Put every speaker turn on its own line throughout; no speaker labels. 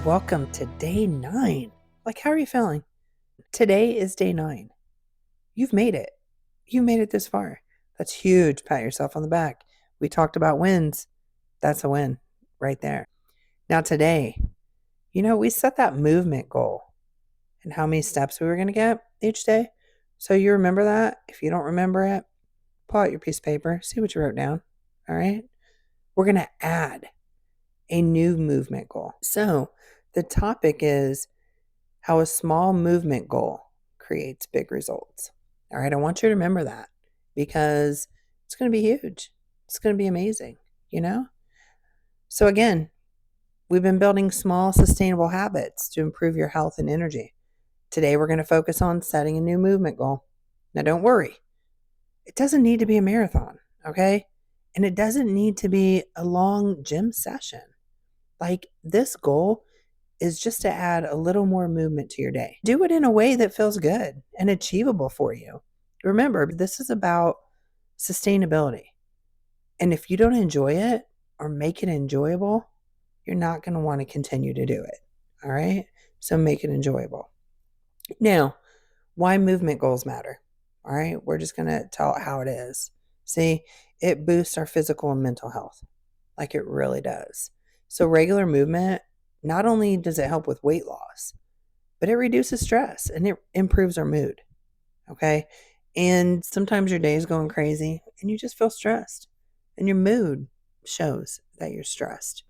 welcome to day 9. Like, how are you feeling? Today is day 9. You've made it. You made it this far. That's huge. Pat yourself on the back. We talked about wins. That's a win right there. Now today, we set that movement goal and how many steps we were going to get each day. So you remember that? If you don't remember it, pull out your piece of paper, see what you wrote down. All right? We're going to add a new movement goal. So the topic is how a small movement goal creates big results. All right, I want you to remember that because it's going to be huge. It's going to be amazing, So again, we've been building small, sustainable habits to improve your health and energy. Today, we're going to focus on setting a new movement goal. Now, don't worry. It doesn't need to be a marathon, okay? And it doesn't need to be a long gym session. Like, this goal is just to add a little more movement to your day. Do it in a way that feels good and achievable for you. Remember, this is about sustainability. And if you don't enjoy it or make it enjoyable, you're not going to want to continue to do it. All right? So make it enjoyable. Now, why movement goals matter? All right? We're just going to tell it how it is. See, it boosts our physical and mental health like it really does. So regular movement, not only does it help with weight loss, but it reduces stress and it improves our mood. Okay. And sometimes your day is going crazy and you just feel stressed and your mood shows that you're stressed.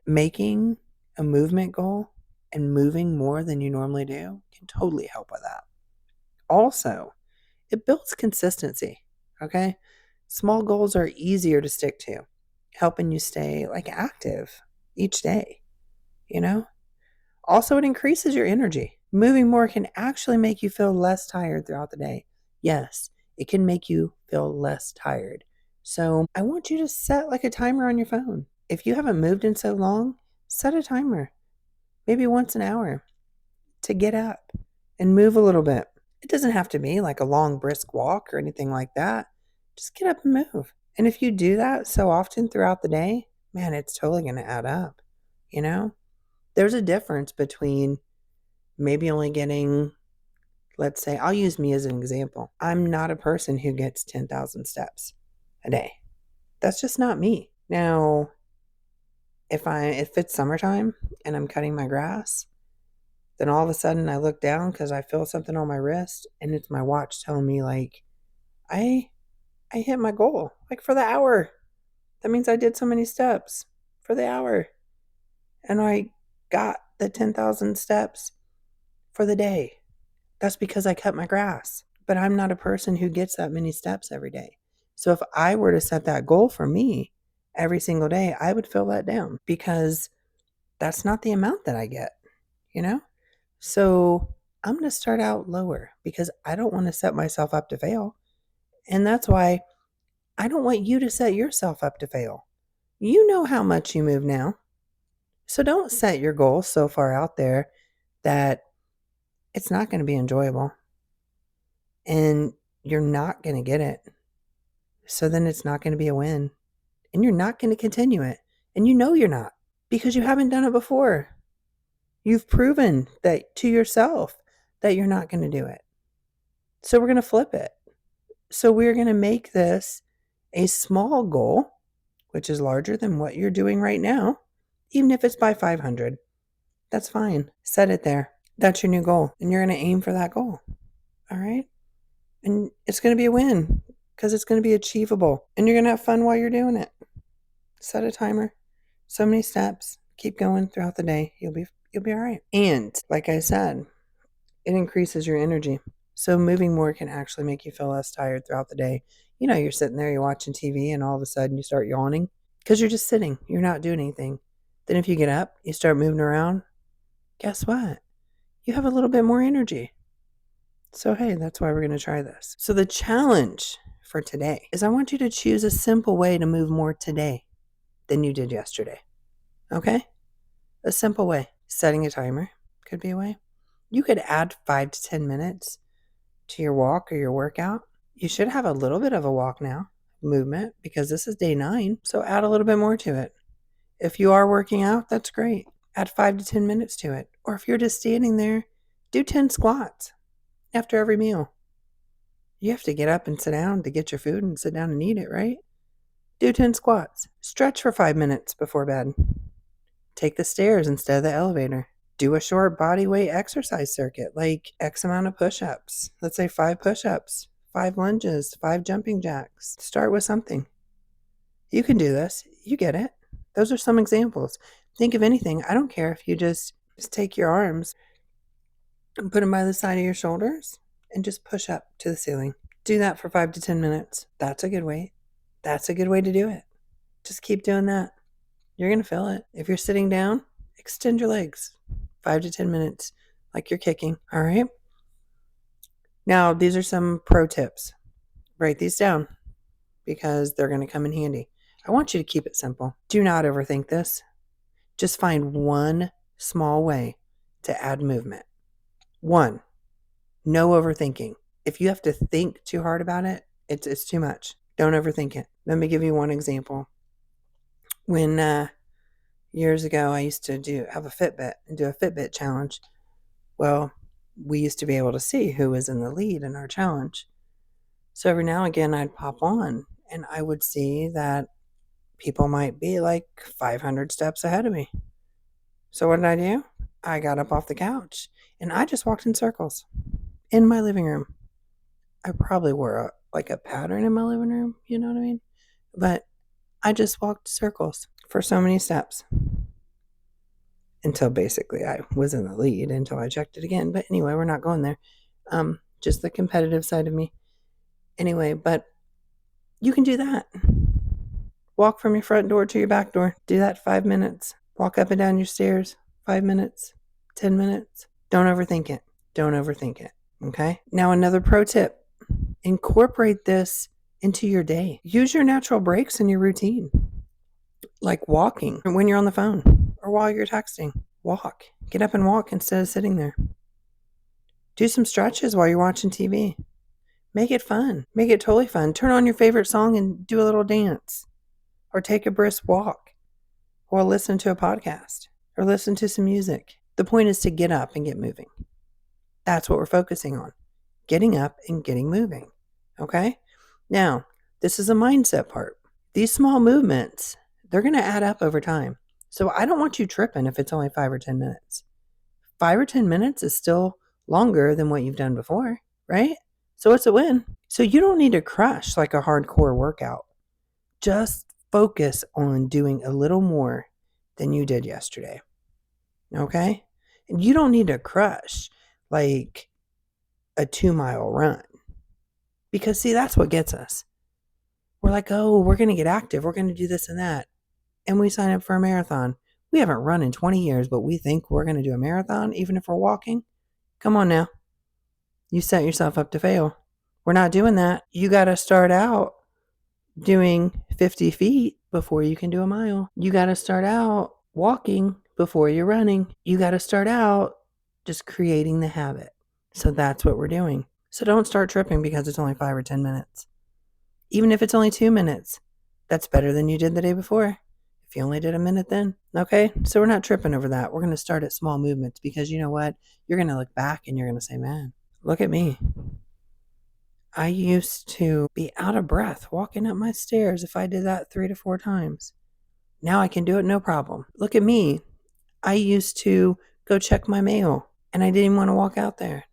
Making a movement goal and moving more than you normally do can totally help with that. Also, it builds consistency. Okay. Small goals are easier to stick to, helping you stay active each day. Also, it increases your energy. Moving more can actually make you feel less tired throughout the day. Yes, it can make you feel less tired. So I want you to set a timer on your phone. If you haven't moved in so long, set a timer, maybe once an hour, to get up and move a little bit. It doesn't have to be like a long brisk walk or anything like that. Just get up and move. And if you do that so often throughout the day, man, it's totally going to add up. There's a difference between maybe only getting, let's say, I'll use me as an example. I'm not a person who gets 10,000 steps a day. That's just not me. Now, if it's summertime and I'm cutting my grass, then all of a sudden I look down because I feel something on my wrist and it's my watch telling me I hit my goal for the hour. That means I did so many steps for the hour. And I got the 10,000 steps for the day. That's because I cut my grass. But I'm not a person who gets that many steps every day. So if I were to set that goal for me every single day, I would feel let down because that's not the amount that I get, So I'm going to start out lower because I don't want to set myself up to fail. And that's why I don't want you to set yourself up to fail. You know how much you move now. So don't set your goals so far out there that it's not going to be enjoyable and you're not going to get it. So then it's not going to be a win and you're not going to continue it. And you're not because you haven't done it before. You've proven that to yourself that you're not going to do it. So we're going to flip it. So we're going to make this a small goal, which is larger than what you're doing right now. Even if it's by 500, that's fine. Set it there. That's your new goal. And you're going to aim for that goal. All right? And it's going to be a win because it's going to be achievable. And you're going to have fun while you're doing it. Set a timer. So many steps. Keep going throughout the day. You'll be all right. And like I said, it increases your energy. So moving more can actually make you feel less tired throughout the day. You're sitting there, you're watching TV, and all of a sudden you start yawning because you're just sitting. You're not doing anything. Then if you get up, you start moving around, guess what? You have a little bit more energy. So, hey, that's why we're going to try this. So the challenge for today is I want you to choose a simple way to move more today than you did yesterday. Okay? A simple way. Setting a timer could be a way. You could add 5 to 10 minutes to your walk or your workout. You should have a little bit of a walk now, movement, because this is day 9. So add a little bit more to it. If you are working out, that's great. Add 5 to 10 minutes to it. Or if you're just standing there, do 10 squats after every meal. You have to get up and sit down to get your food and sit down and eat it, right? Do 10 squats. Stretch for 5 minutes before bed. Take the stairs instead of the elevator. Do a short body weight exercise circuit, like X amount of push-ups. Let's say 5 push-ups, 5 lunges, 5 jumping jacks. Start with something. You can do this. You get it. Those are some examples. Think of anything. I don't care if you just take your arms and put them by the side of your shoulders and just push up to the ceiling. Do that for 5 to 10 minutes. That's a good weight. That's a good way to do it. Just keep doing that. You're going to feel it. If you're sitting down, extend your legs 5 to 10 minutes like you're kicking. All right. Now, these are some pro tips. Write these down because they're going to come in handy. I want you to keep it simple. Do not overthink this. Just find one small way to add movement. 1, no overthinking. If you have to think too hard about it, it's too much. Don't overthink it. Let me give you one example. When years ago I used to have a Fitbit and do a Fitbit challenge. Well, we used to be able to see who was in the lead in our challenge. So every now and again I'd pop on and I would see that people might be like 500 steps ahead of me. So what did I do? I got up off the couch and I just walked in circles in my living room. I probably wore a pattern in my living room, you know what I mean? But I just walked circles for so many steps until basically I was in the lead until I checked it again. But anyway, we're not going there. Just the competitive side of me. Anyway, but you can do that. Walk from your front door to your back door. Do that 5 minutes. Walk up and down your stairs 5 minutes, 10 minutes. Don't overthink it. Don't overthink it. Okay? Now, another pro tip. Incorporate this into your day. Use your natural breaks in your routine, like walking when you're on the phone or while you're texting. Walk. Get up and walk instead of sitting there. Do some stretches while you're watching TV. Make it fun. Make it totally fun. Turn on your favorite song and do a little dance. Or take a brisk walk. Or listen to a podcast. Or listen to some music. The point is to get up and get moving. That's what we're focusing on. Getting up and getting moving. Okay? Now, this is a mindset part. These small movements, they're going to add up over time. So I don't want you tripping if it's only 5 or 10 minutes. 5 or 10 minutes is still longer than what you've done before, right? So it's a win. So you don't need to crush like a hardcore workout. Just focus on doing a little more than you did yesterday. Okay? And you don't need to crush like a 2-mile run. Because see, that's what gets us. We're like, oh, we're going to get active. We're going to do this and that. And we sign up for a marathon. We haven't run in 20 years, but we think we're going to do a marathon, even if we're walking. Come on now. You set yourself up to fail. We're not doing that. You got to start out doing 50 feet before you can do a mile. You got to start out walking before you're running. You got to start out just creating the habit. So that's what we're doing. So don't start tripping because it's only 5 or 10 minutes. Even if it's only 2 minutes, that's better than you did the day before. If you only did a minute then, okay? So we're not tripping over that. We're going to start at small movements because you know what? You're going to look back and you're going to say, man, look at me. I used to be out of breath walking up my stairs if I did that 3 to 4 times. Now I can do it no problem. Look at me. I used to go check my mail and I didn't even want to walk out there.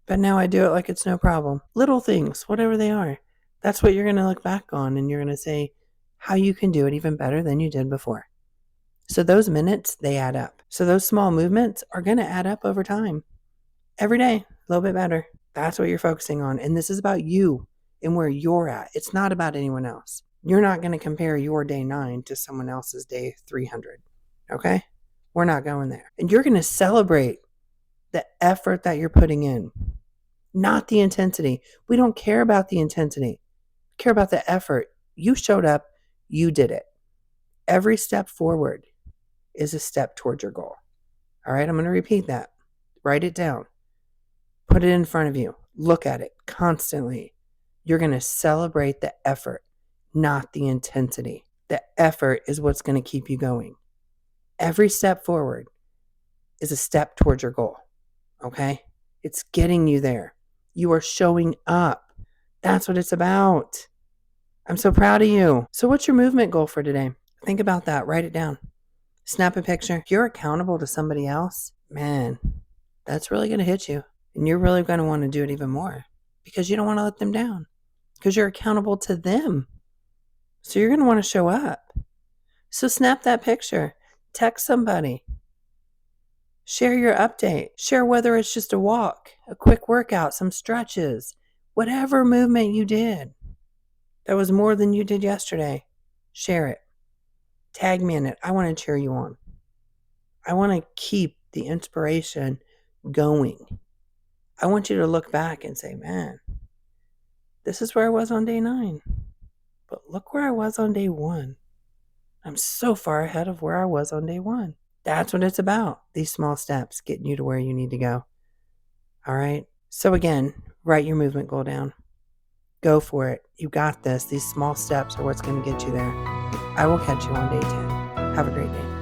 But now I do it like it's no problem. Little things, whatever they are. That's what you're going to look back on and you're going to say how you can do it even better than you did before. So those minutes, they add up. So those small movements are going to add up over time. Every day, a little bit better. That's what you're focusing on. And this is about you and where you're at. It's not about anyone else. You're not going to compare your day 9 to someone else's day 300. Okay? We're not going there. And you're going to celebrate the effort that you're putting in, not the intensity. We don't care about the intensity. We care about the effort. You showed up. You did it. Every step forward is a step towards your goal. All right? I'm going to repeat that. Write it down. Put it in front of you. Look at it constantly. You're going to celebrate the effort, not the intensity. The effort is what's going to keep you going. Every step forward is a step towards your goal. Okay? It's getting you there. You are showing up. That's what it's about. I'm so proud of you. So what's your movement goal for today? Think about that. Write it down. Snap a picture. If you're accountable to somebody else, man, that's really going to hit you. And you're really going to want to do it even more because you don't want to let them down because you're accountable to them. So you're going to want to show up. So snap that picture. Text somebody. Share your update. Share whether it's just a walk, a quick workout, some stretches, whatever movement you did that was more than you did yesterday. Share it. Tag me in it. I want to cheer you on. I want to keep the inspiration going. I want you to look back and say, man, this is where I was on day 9. But look where I was on day 1. I'm so far ahead of where I was on day 1. That's what it's about. These small steps getting you to where you need to go. All right. So again, write your movement goal down. Go for it. You got this. These small steps are what's going to get you there. I will catch you on day 10. Have a great day.